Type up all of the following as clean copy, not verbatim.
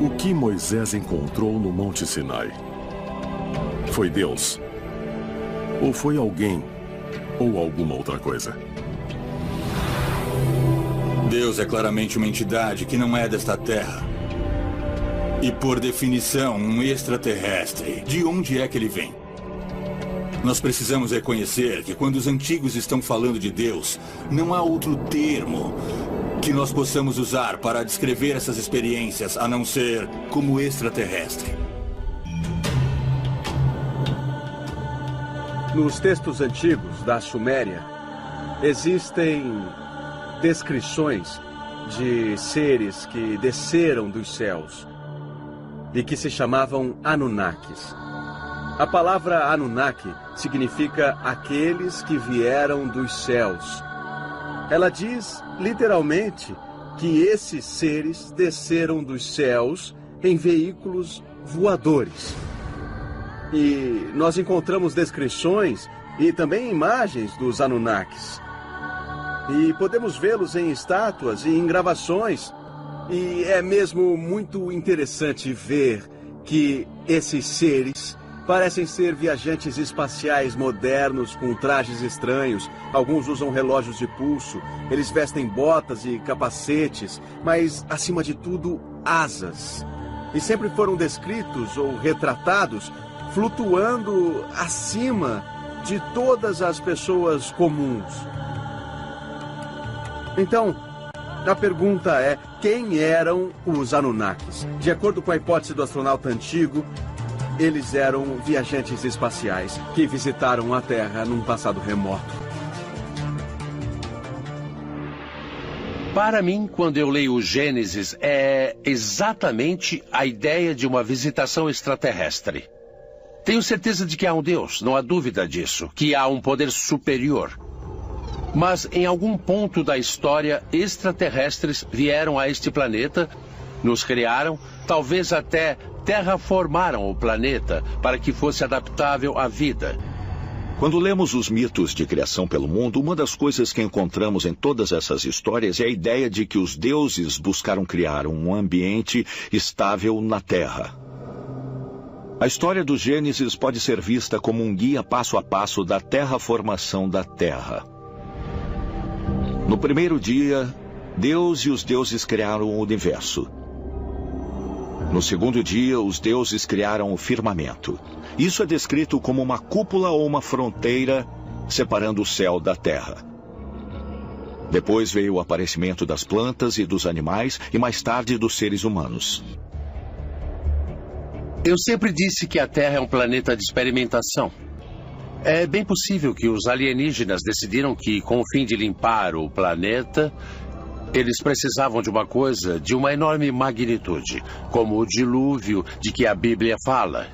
O que Moisés encontrou no Monte Sinai? Foi Deus? Ou foi alguém? Ou alguma outra coisa? Deus é claramente uma entidade que não é desta terra. E, por definição, um extraterrestre. De onde é que ele vem? Nós precisamos reconhecer que quando os antigos estão falando de Deus, não há outro termo que nós possamos usar para descrever essas experiências, a não ser como extraterrestre. Nos textos antigos da Suméria, existem descrições de seres que desceram dos céus e que se chamavam Anunnakis. A palavra Anunnaki significa aqueles que vieram dos céus. Ela diz, literalmente, que esses seres desceram dos céus em veículos voadores. E nós encontramos descrições e também imagens dos Anunnakis. E podemos vê-los em estátuas e em gravações. E é mesmo muito interessante ver que esses seres parecem ser viajantes espaciais modernos com trajes estranhos. Alguns usam relógios de pulso, eles vestem botas e capacetes, mas, acima de tudo, asas. E sempre foram descritos ou retratados flutuando acima de todas as pessoas comuns. Então, a pergunta é, quem eram os Anunnakis? De acordo com a hipótese do astronauta antigo, eles eram viajantes espaciais que visitaram a Terra num passado remoto. Para mim, quando eu leio o Gênesis, é exatamente a ideia de uma visitação extraterrestre. Tenho certeza de que há um Deus, não há dúvida disso, que há um poder superior. Mas em algum ponto da história, extraterrestres vieram a este planeta, nos criaram, talvez até terraformaram o planeta para que fosse adaptável à vida. Quando lemos os mitos de criação pelo mundo, uma das coisas que encontramos em todas essas histórias é a ideia de que os deuses buscaram criar um ambiente estável na Terra. A história do Gênesis pode ser vista como um guia passo a passo da terraformação da Terra. No primeiro dia, Deus e os deuses criaram o universo. No segundo dia, os deuses criaram o firmamento. Isso é descrito como uma cúpula ou uma fronteira separando o céu da terra. Depois veio o aparecimento das plantas e dos animais e mais tarde dos seres humanos. Eu sempre disse que a Terra é um planeta de experimentação. É bem possível que os alienígenas decidiram que, com o fim de limpar o planeta, eles precisavam de uma coisa de uma enorme magnitude, como o dilúvio de que a Bíblia fala.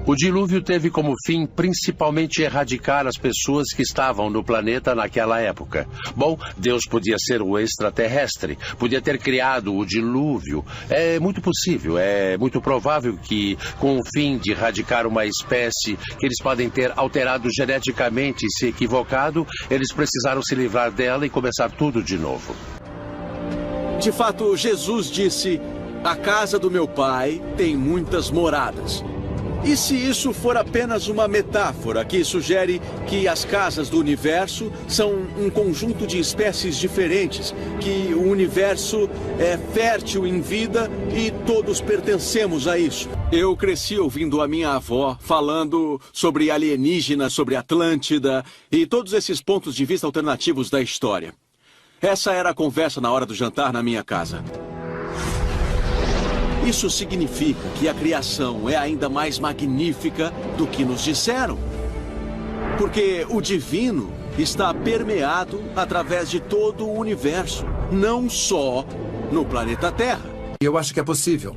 O dilúvio teve como fim principalmente erradicar as pessoas que estavam no planeta naquela época. Bom, Deus podia ser o extraterrestre, podia ter criado o dilúvio. É muito possível, é muito provável que, com o fim de erradicar uma espécie que eles podem ter alterado geneticamente e se equivocado, eles precisaram se livrar dela e começar tudo de novo. De fato, Jesus disse, a casa do meu pai tem muitas moradas. E se isso for apenas uma metáfora que sugere que as casas do universo são um conjunto de espécies diferentes, que o universo é fértil em vida e todos pertencemos a isso? Eu cresci ouvindo a minha avó falando sobre alienígenas, sobre Atlântida e todos esses pontos de vista alternativos da história. Essa era a conversa na hora do jantar na minha casa. Isso significa que a criação é ainda mais magnífica do que nos disseram. Porque o divino está permeado através de todo o universo, não só no planeta Terra. Eu acho que é possível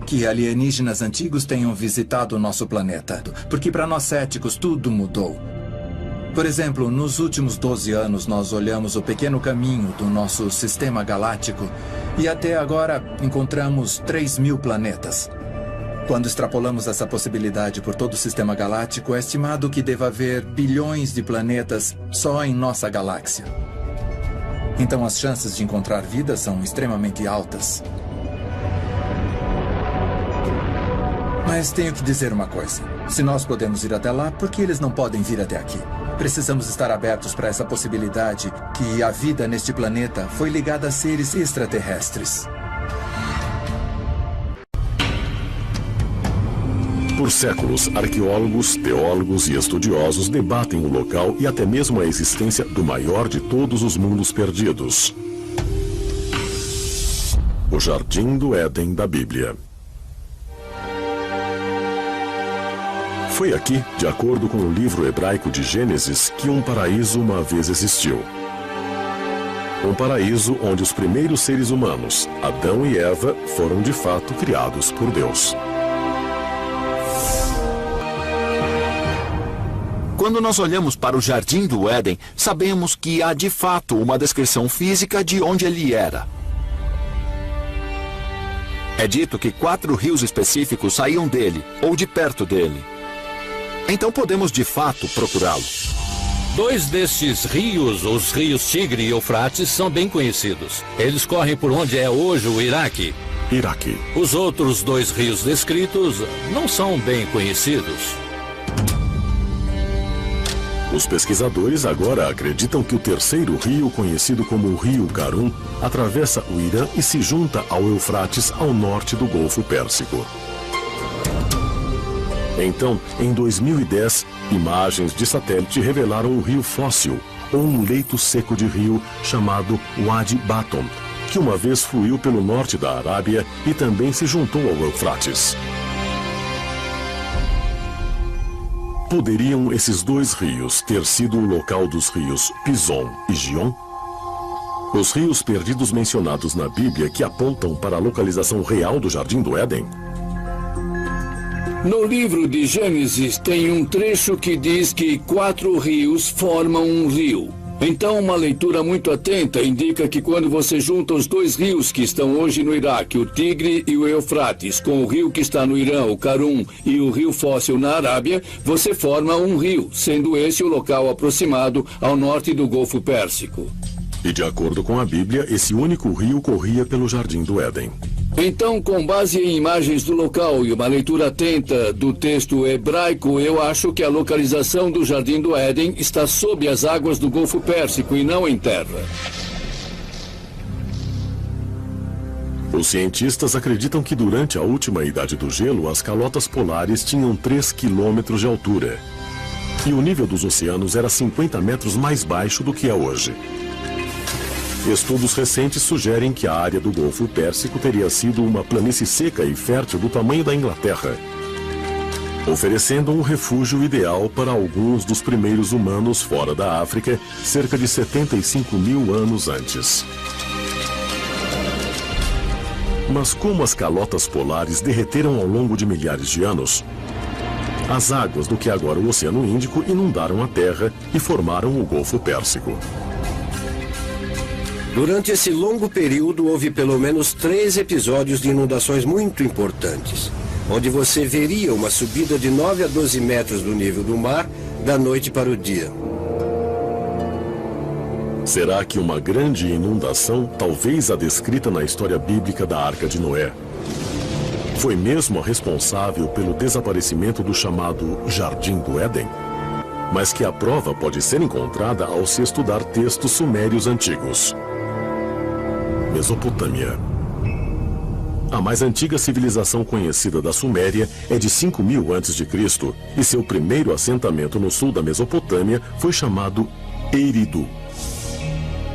que alienígenas antigos tenham visitado o nosso planeta, porque para nós céticos tudo mudou. Por exemplo, nos últimos 12 anos nós olhamos o pequeno caminho do nosso sistema galáctico e até agora encontramos 3.000 planetas. Quando extrapolamos essa possibilidade por todo o sistema galáctico, é estimado que deva haver bilhões de planetas só em nossa galáxia. Então as chances de encontrar vida são extremamente altas. Mas tenho que dizer uma coisa. Se nós podemos ir até lá, por que eles não podem vir até aqui? Precisamos estar abertos para essa possibilidade que a vida neste planeta foi ligada a seres extraterrestres. Por séculos, arqueólogos, teólogos e estudiosos debatem o local e até mesmo a existência do maior de todos os mundos perdidos. O Jardim do Éden da Bíblia. Foi aqui, de acordo com o livro hebraico de Gênesis, que um paraíso uma vez existiu. Um paraíso onde os primeiros seres humanos, Adão e Eva, foram de fato criados por Deus. Quando nós olhamos para o Jardim do Éden, sabemos que há de fato uma descrição física de onde ele era. É dito que 4 rios específicos saíam dele, ou de perto dele. Então podemos de fato procurá-lo. 2 destes rios, os rios Tigre e Eufrates, são bem conhecidos. Eles correm por onde é hoje o Iraque. Os outros 2 rios descritos não são bem conhecidos. Os pesquisadores agora acreditam que o terceiro rio, conhecido como o Rio Karun, atravessa o Irã e se junta ao Eufrates ao norte do Golfo Pérsico. Então, em 2010, imagens de satélite revelaram um rio fóssil, ou um leito seco de rio chamado Wadi Baton, que uma vez fluiu pelo norte da Arábia e também se juntou ao Eufrates. Poderiam esses 2 rios ter sido o local dos rios Pison e Gion? Os rios perdidos mencionados na Bíblia que apontam para a localização real do Jardim do Éden? No livro de Gênesis tem um trecho que diz que 4 rios formam um rio. Então, uma leitura muito atenta indica que quando você junta os 2 rios que estão hoje no Iraque, o Tigre e o Eufrates, com o rio que está no Irã, o Karun, e o rio fóssil na Arábia, você forma um rio, sendo esse o local aproximado ao norte do Golfo Pérsico. E de acordo com a Bíblia, esse único rio corria pelo Jardim do Éden. Então, com base em imagens do local e uma leitura atenta do texto hebraico, eu acho que a localização do Jardim do Éden está sob as águas do Golfo Pérsico e não em terra. Os cientistas acreditam que durante a última idade do gelo, as calotas polares tinham 3 quilômetros de altura. E o nível dos oceanos era 50 metros mais baixo do que é hoje. Estudos recentes sugerem que a área do Golfo Pérsico teria sido uma planície seca e fértil do tamanho da Inglaterra, oferecendo um refúgio ideal para alguns dos primeiros humanos fora da África, cerca de 75 mil anos antes. Mas como as calotas polares derreteram ao longo de milhares de anos, as águas do que é agora o Oceano Índico inundaram a Terra e formaram o Golfo Pérsico. Durante esse longo período, houve pelo menos 3 episódios de inundações muito importantes, onde você veria uma subida de 9 a 12 metros do nível do mar, da noite para o dia. Será que uma grande inundação, talvez a descrita na história bíblica da Arca de Noé, foi mesmo a responsável pelo desaparecimento do chamado Jardim do Éden? Mas que a prova pode ser encontrada ao se estudar textos sumérios antigos. Mesopotâmia. A mais antiga civilização conhecida da Suméria é de 5000 a.C. e seu primeiro assentamento no sul da Mesopotâmia foi chamado Eridu.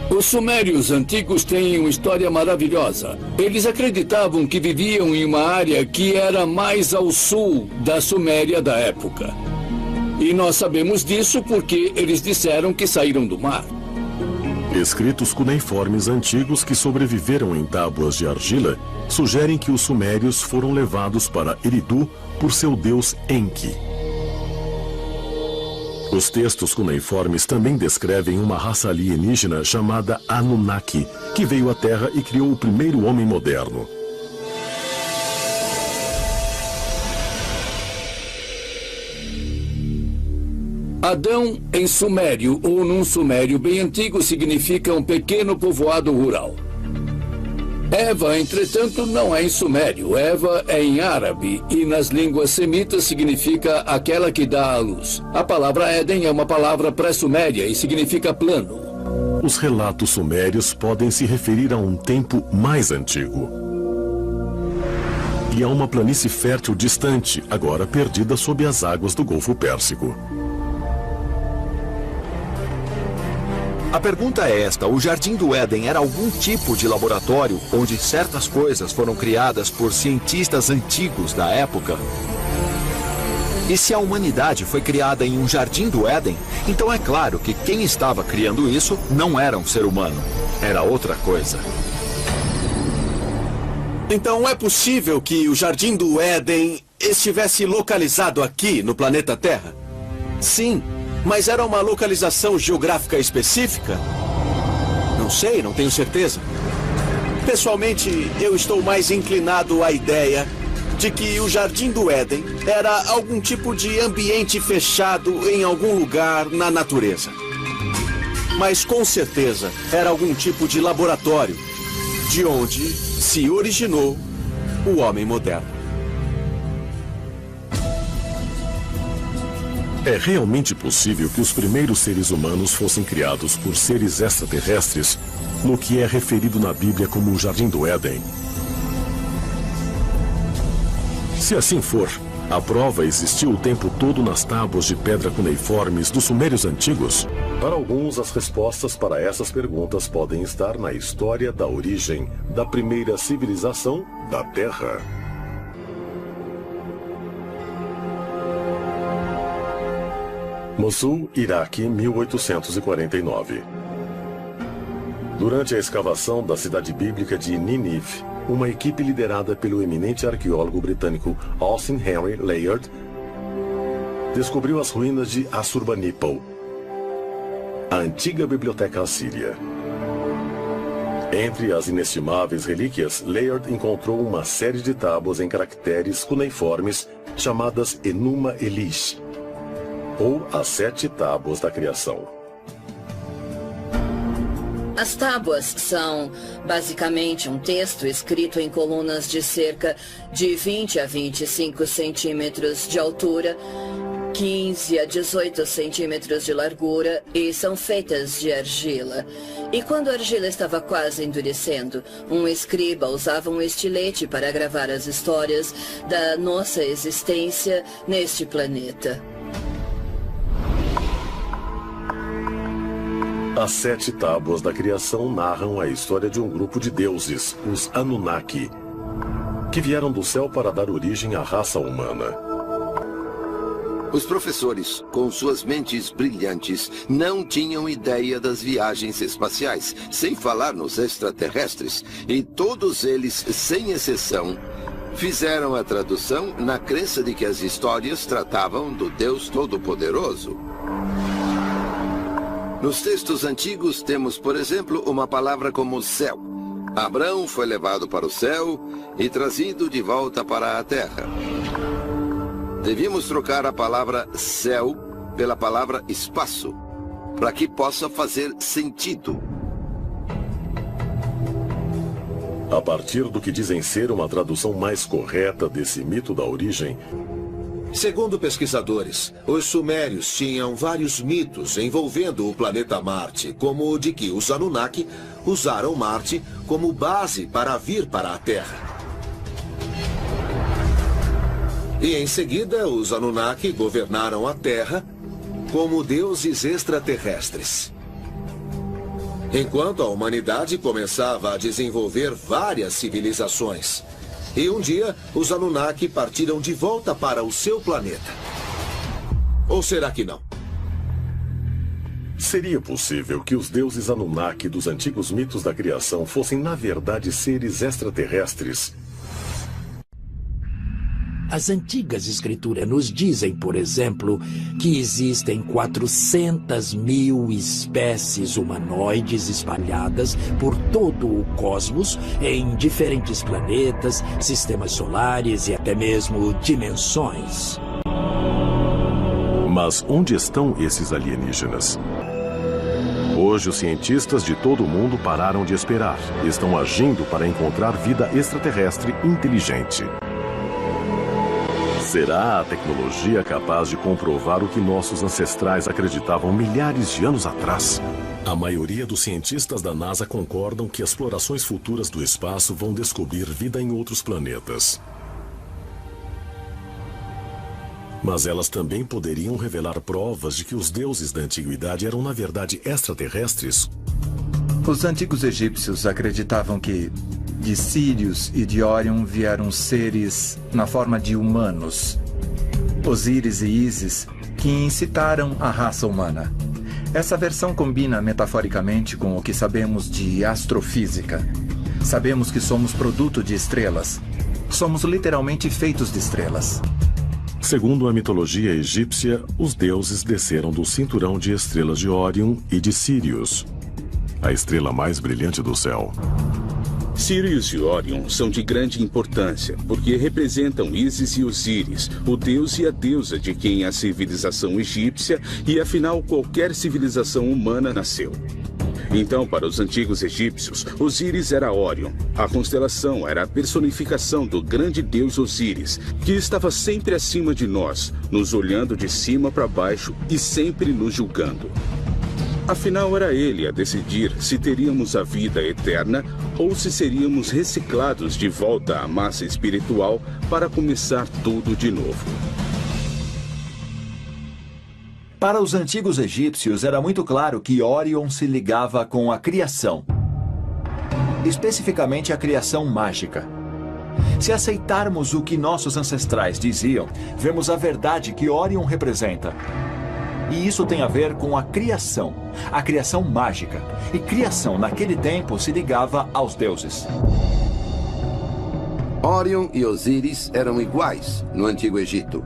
Os sumérios antigos têm uma história maravilhosa. Eles acreditavam que viviam em uma área que era mais ao sul da Suméria da época. E nós sabemos disso porque eles disseram que saíram do mar. Escritos cuneiformes antigos que sobreviveram em tábuas de argila sugerem que os sumérios foram levados para Eridu por seu deus Enki. Os textos cuneiformes também descrevem uma raça alienígena chamada Anunnaki, que veio à Terra e criou o primeiro homem moderno. Adão, em sumério ou num sumério bem antigo, significa um pequeno povoado rural. Eva, entretanto, não é em sumério. Eva é em árabe e nas línguas semitas significa aquela que dá à luz. A palavra Éden é uma palavra pré-suméria e significa plano. Os relatos sumérios podem se referir a um tempo mais antigo e a uma planície fértil distante, agora perdida sob as águas do Golfo Pérsico. A pergunta é esta: o Jardim do Éden era algum tipo de laboratório onde certas coisas foram criadas por cientistas antigos da época? E se a humanidade foi criada em um Jardim do Éden, então é claro que quem estava criando isso não era um ser humano, era outra coisa. Então é possível que o Jardim do Éden estivesse localizado aqui no planeta Terra? Sim. Mas era uma localização geográfica específica? Não sei, não tenho certeza. Pessoalmente, eu estou mais inclinado à ideia de que o Jardim do Éden era algum tipo de ambiente fechado em algum lugar na natureza. Mas com certeza era algum tipo de laboratório de onde se originou o homem moderno. É realmente possível que os primeiros seres humanos fossem criados por seres extraterrestres no que é referido na Bíblia como o Jardim do Éden? Se assim for, a prova existiu o tempo todo nas tábuas de pedra cuneiformes dos sumérios antigos? Para alguns, as respostas para essas perguntas podem estar na história da origem da primeira civilização da Terra. Mossul, Iraque, 1849. Durante a escavação da cidade bíblica de Nínive, uma equipe liderada pelo eminente arqueólogo britânico Austin Henry Layard descobriu as ruínas de Assurbanipal, a antiga biblioteca assíria. Entre as inestimáveis relíquias, Layard encontrou uma série de tábuas em caracteres cuneiformes chamadas Enuma Elish, ou as 7 tábuas da criação. As tábuas são basicamente um texto escrito em colunas de cerca de 20 a 25 centímetros de altura, 15 a 18 centímetros de largura e são feitas de argila. E quando a argila estava quase endurecendo, um escriba usava um estilete para gravar as histórias da nossa existência neste planeta. As 7 tábuas da criação narram a história de um grupo de deuses, os Anunnaki, que vieram do céu para dar origem à raça humana. Os professores, com suas mentes brilhantes, não tinham ideia das viagens espaciais, sem falar nos extraterrestres, e todos eles, sem exceção, fizeram a tradução na crença de que as histórias tratavam do Deus Todo-Poderoso. Nos textos antigos temos, por exemplo, uma palavra como céu. Abrão foi levado para o céu e trazido de volta para a terra. Devíamos trocar a palavra céu pela palavra espaço, para que possa fazer sentido. A partir do que dizem ser uma tradução mais correta desse mito da origem, segundo pesquisadores, os sumérios tinham vários mitos envolvendo o planeta Marte, como o de que os Anunnaki usaram Marte como base para vir para a Terra. E em seguida, os Anunnaki governaram a Terra como deuses extraterrestres. Enquanto a humanidade começava a desenvolver várias civilizações. E um dia, os Anunnaki partiram de volta para o seu planeta. Ou será que não? Seria possível que os deuses Anunnaki dos antigos mitos da criação fossem, na verdade, seres extraterrestres? As antigas escrituras nos dizem, por exemplo, que existem 400 mil espécies humanoides espalhadas por todo o cosmos, em diferentes planetas, sistemas solares e até mesmo dimensões. Mas onde estão esses alienígenas? Hoje, os cientistas de todo o mundo pararam de esperar e estão agindo para encontrar vida extraterrestre inteligente. Será a tecnologia capaz de comprovar o que nossos ancestrais acreditavam milhares de anos atrás? A maioria dos cientistas da NASA concordam que explorações futuras do espaço vão descobrir vida em outros planetas. Mas elas também poderiam revelar provas de que os deuses da antiguidade eram, na verdade, extraterrestres. Os antigos egípcios acreditavam que de Sírius e de Órion vieram seres na forma de humanos, Osíris e Ísis, que incitaram a raça humana. Essa versão combina metaforicamente com o que sabemos de astrofísica. Sabemos que somos produto de estrelas. Somos literalmente feitos de estrelas. Segundo a mitologia egípcia, os deuses desceram do cinturão de estrelas de Órion e de Sírius, a estrela mais brilhante do céu. Sírius e Órion são de grande importância, porque representam Ísis e Osíris, o deus e a deusa de quem a civilização egípcia e, afinal, qualquer civilização humana nasceu. Então, para os antigos egípcios, Osíris era Órion. A constelação era a personificação do grande deus Osíris, que estava sempre acima de nós, nos olhando de cima para baixo e sempre nos julgando. Afinal, era ele a decidir se teríamos a vida eterna ou se seríamos reciclados de volta à massa espiritual para começar tudo de novo. Para os antigos egípcios, era muito claro que Órion se ligava com a criação. Especificamente a criação mágica. Se aceitarmos o que nossos ancestrais diziam, vemos a verdade que Órion representa. E isso tem a ver com a criação mágica. E criação, naquele tempo, se ligava aos deuses. Órion e Osíris eram iguais no Antigo Egito.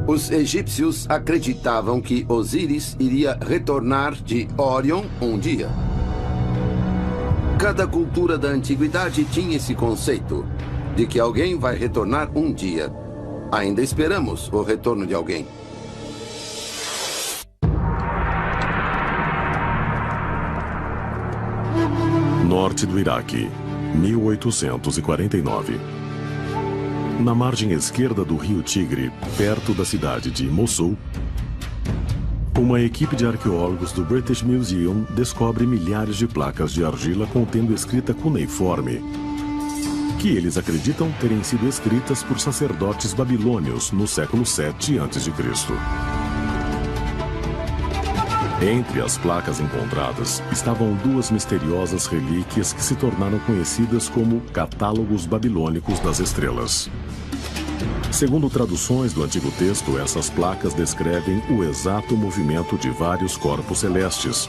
Os egípcios acreditavam que Osíris iria retornar de Órion um dia. Cada cultura da antiguidade tinha esse conceito de que alguém vai retornar um dia. Ainda esperamos o retorno de alguém. Norte do Iraque, 1849. Na margem esquerda do rio Tigre, perto da cidade de Mossul, uma equipe de arqueólogos do British Museum descobre milhares de placas de argila contendo escrita cuneiforme, que eles acreditam terem sido escritas por sacerdotes babilônios no século 7 a.C. Entre as placas encontradas estavam duas misteriosas relíquias que se tornaram conhecidas como catálogos babilônicos das estrelas. Segundo traduções do antigo texto, essas placas descrevem o exato movimento de vários corpos celestes,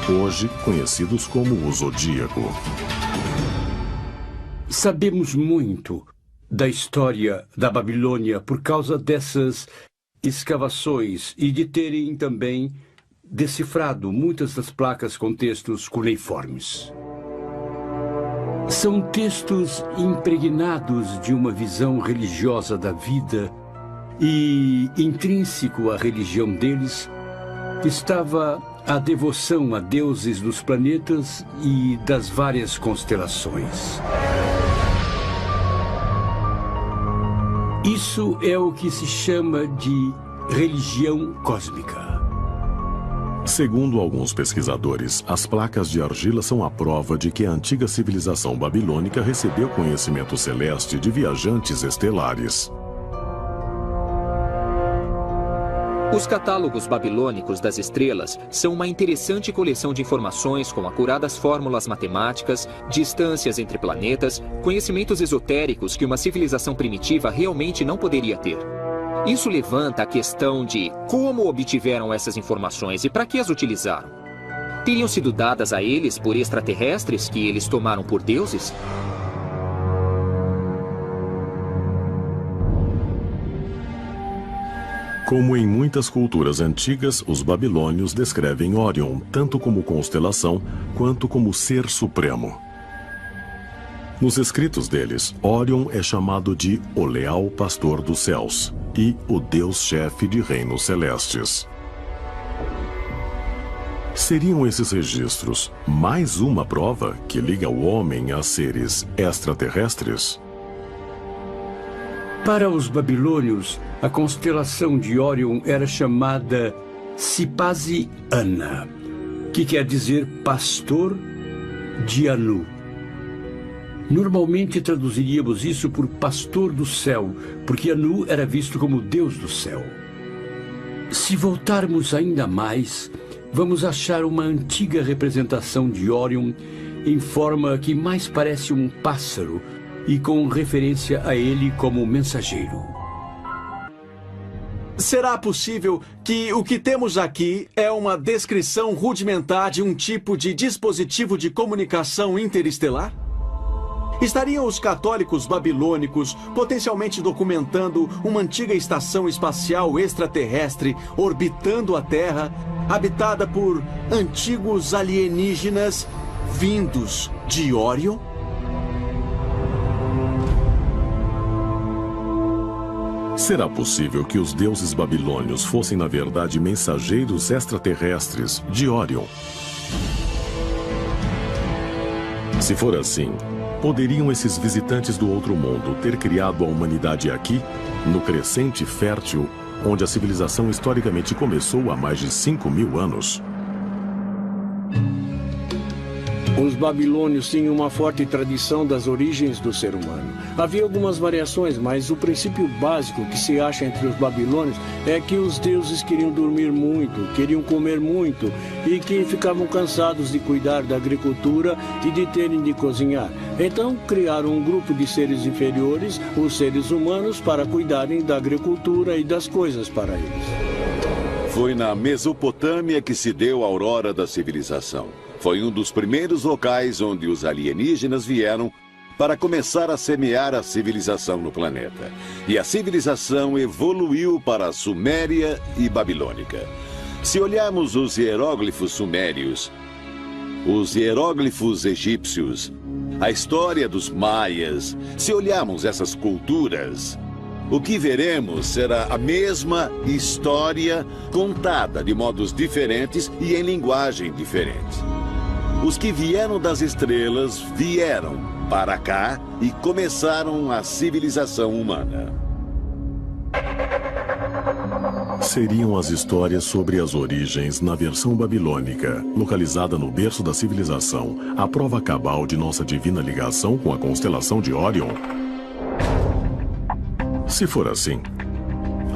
hoje conhecidos como o Zodíaco. Sabemos muito da história da Babilônia por causa dessas escavações e de terem também decifrado muitas das placas com textos cuneiformes. São textos impregnados de uma visão religiosa da vida e, intrínseco à religião deles, estava a devoção a deuses dos planetas e das várias constelações. Isso é o que se chama de religião cósmica. Segundo alguns pesquisadores, as placas de argila são a prova de que a antiga civilização babilônica recebeu conhecimento celeste de viajantes estelares. Os catálogos babilônicos das estrelas são uma interessante coleção de informações com acuradas fórmulas matemáticas, distâncias entre planetas, conhecimentos esotéricos que uma civilização primitiva realmente não poderia ter. Isso levanta a questão de como obtiveram essas informações e para que as utilizaram. Teriam sido dadas a eles por extraterrestres que eles tomaram por deuses? Como em muitas culturas antigas, os babilônios descrevem Órion tanto como constelação quanto como ser supremo. Nos escritos deles, Órion é chamado de o leal pastor dos céus e o Deus-chefe de reinos celestes. Seriam esses registros mais uma prova que liga o homem a seres extraterrestres? Para os babilônios, a constelação de Órion era chamada Sipasi-Ana, que quer dizer pastor de Anu. Normalmente traduziríamos isso por pastor do céu, porque Anu era visto como Deus do céu. Se voltarmos ainda mais, vamos achar uma antiga representação de Órion em forma que mais parece um pássaro e com referência a ele como mensageiro. Será possível que o que temos aqui é uma descrição rudimentar de um tipo de dispositivo de comunicação interestelar? Estariam os católicos babilônicos potencialmente documentando uma antiga estação espacial extraterrestre orbitando a Terra, habitada por antigos alienígenas vindos de Órion? Será possível que os deuses babilônios fossem, na verdade, mensageiros extraterrestres de Órion? Se for assim, poderiam esses visitantes do outro mundo ter criado a humanidade aqui, no crescente fértil, onde a civilização historicamente começou há mais de 5.000 anos? Os babilônios tinham uma forte tradição das origens do ser humano. Havia algumas variações, mas o princípio básico que se acha entre os babilônios é que os deuses queriam dormir muito, queriam comer muito e que ficavam cansados de cuidar da agricultura e de terem de cozinhar. Então criaram um grupo de seres inferiores, os seres humanos, para cuidarem da agricultura e das coisas para eles. Foi na Mesopotâmia que se deu a aurora da civilização. Foi um dos primeiros locais onde os alienígenas vieram para começar a semear a civilização no planeta. E a civilização evoluiu para a Suméria e Babilônica. Se olharmos os hieróglifos sumérios, os hieróglifos egípcios, a história dos maias, se olharmos essas culturas, o que veremos será a mesma história contada de modos diferentes e em linguagem diferente. Os que vieram das estrelas vieram para cá e começaram a civilização humana. Seriam as histórias sobre as origens na versão babilônica, localizada no berço da civilização, a prova cabal de nossa divina ligação com a constelação de Órion? Se for assim,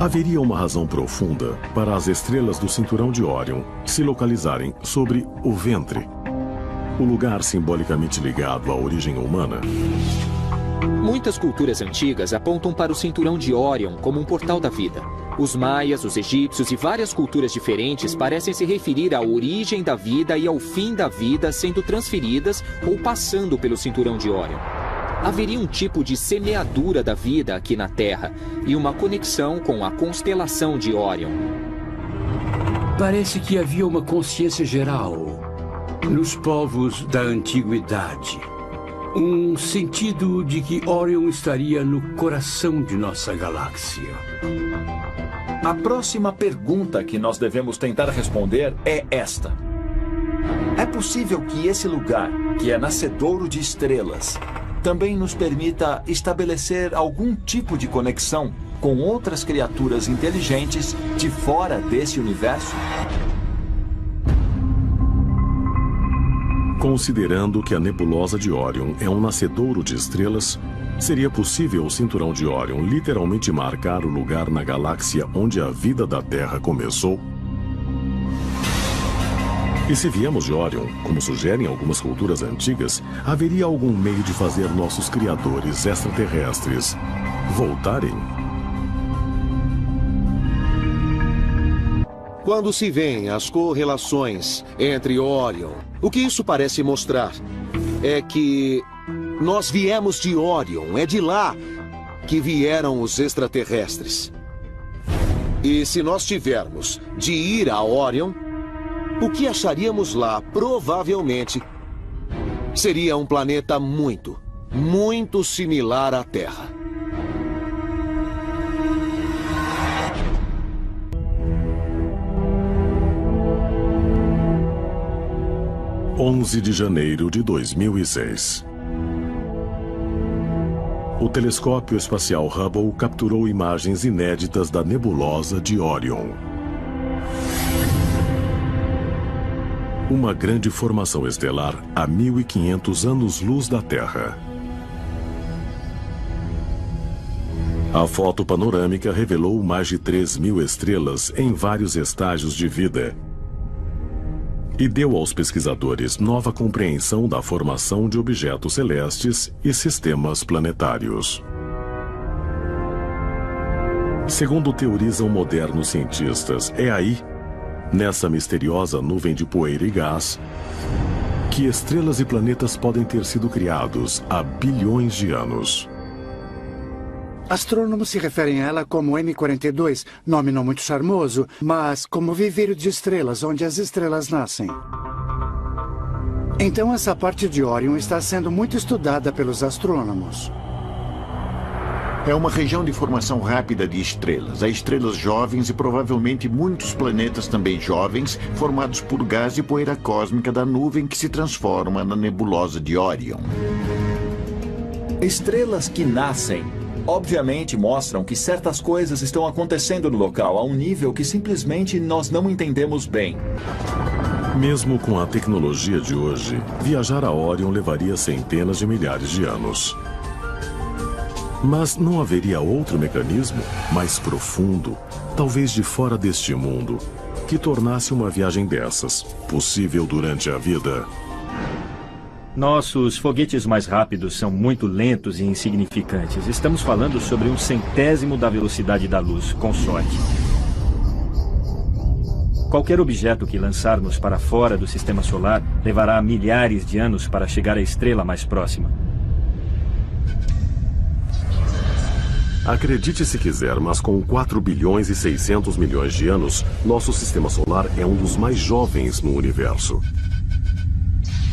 haveria uma razão profunda para as estrelas do cinturão de Órion se localizarem sobre o ventre, o lugar simbolicamente ligado à origem humana. Muitas culturas antigas apontam para o cinturão de Órion como um portal da vida. Os maias, os egípcios e várias culturas diferentes parecem se referir à origem da vida e ao fim da vida sendo transferidas ou passando pelo cinturão de Órion. Haveria um tipo de semeadura da vida aqui na Terra e uma conexão com a constelação de Órion. Parece que havia uma consciência geral nos povos da antiguidade. Um sentido de que Órion estaria no coração de nossa galáxia. A próxima pergunta que nós devemos tentar responder é esta. É possível que esse lugar, que é nascedouro de estrelas, também nos permita estabelecer algum tipo de conexão com outras criaturas inteligentes de fora desse universo? Considerando que a nebulosa de Órion é um nascedouro de estrelas, seria possível o cinturão de Órion literalmente marcar o lugar na galáxia onde a vida da Terra começou? E se viemos de Órion, como sugerem algumas culturas antigas, haveria algum meio de fazer nossos criadores extraterrestres voltarem? Quando se veem as correlações entre Órion, o que isso parece mostrar é que nós viemos de Órion, é de lá que vieram os extraterrestres. E se nós tivermos de ir a Órion, o que acharíamos lá provavelmente seria um planeta muito, muito similar à Terra. – 11 de janeiro de 2006. O telescópio espacial Hubble capturou imagens inéditas da nebulosa de Órion. Uma grande formação estelar a 1.500 anos-luz da Terra. A foto panorâmica revelou mais de 3.000 estrelas em vários estágios de vida e deu aos pesquisadores nova compreensão da formação de objetos celestes e sistemas planetários. Segundo teorizam modernos cientistas, é aí, nessa misteriosa nuvem de poeira e gás, que estrelas e planetas podem ter sido criados há bilhões de anos. Astrônomos se referem a ela como M42, nome não muito charmoso, mas como viveiro de estrelas, onde as estrelas nascem. Então essa parte de Órion está sendo muito estudada pelos astrônomos. É uma região de formação rápida de estrelas. Há estrelas jovens e provavelmente muitos planetas também jovens, formados por gás e poeira cósmica da nuvem que se transforma na nebulosa de Órion. Estrelas que nascem, obviamente mostram que certas coisas estão acontecendo no local a um nível que simplesmente nós não entendemos bem. Mesmo com a tecnologia de hoje, viajar a Órion levaria centenas de milhares de anos. Mas não haveria outro mecanismo mais profundo, talvez de fora deste mundo, que tornasse uma viagem dessas possível durante a vida? Nossos foguetes mais rápidos são muito lentos e insignificantes. Estamos falando sobre 1/100º da velocidade da luz, com sorte. Qualquer objeto que lançarmos para fora do sistema solar levará milhares de anos para chegar à estrela mais próxima. Acredite se quiser, mas com 4 bilhões e 600 milhões de anos, nosso sistema solar é um dos mais jovens no universo.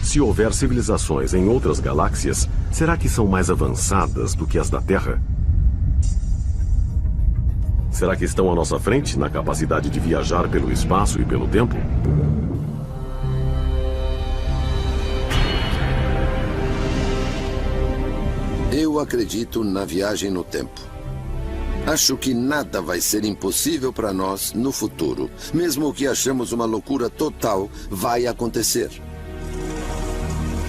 Se houver civilizações em outras galáxias, será que são mais avançadas do que as da Terra? Será que estão à nossa frente na capacidade de viajar pelo espaço e pelo tempo? Eu acredito na viagem no tempo. Acho que nada vai ser impossível para nós no futuro. Mesmo o que achamos uma loucura total vai acontecer.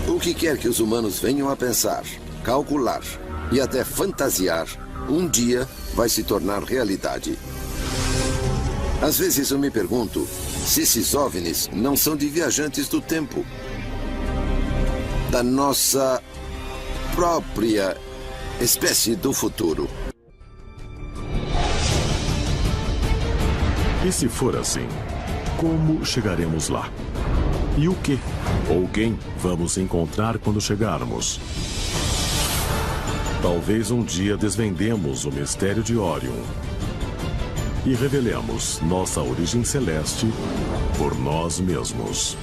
O que quer que os humanos venham a pensar, calcular e até fantasiar, um dia vai se tornar realidade. Às vezes eu me pergunto se esses OVNIs não são de viajantes do tempo, da nossa própria espécie do futuro. E se for assim, como chegaremos lá? E o que ou quem vamos encontrar quando chegarmos? Talvez um dia desvendemos o mistério de Órion e revelemos nossa origem celeste por nós mesmos.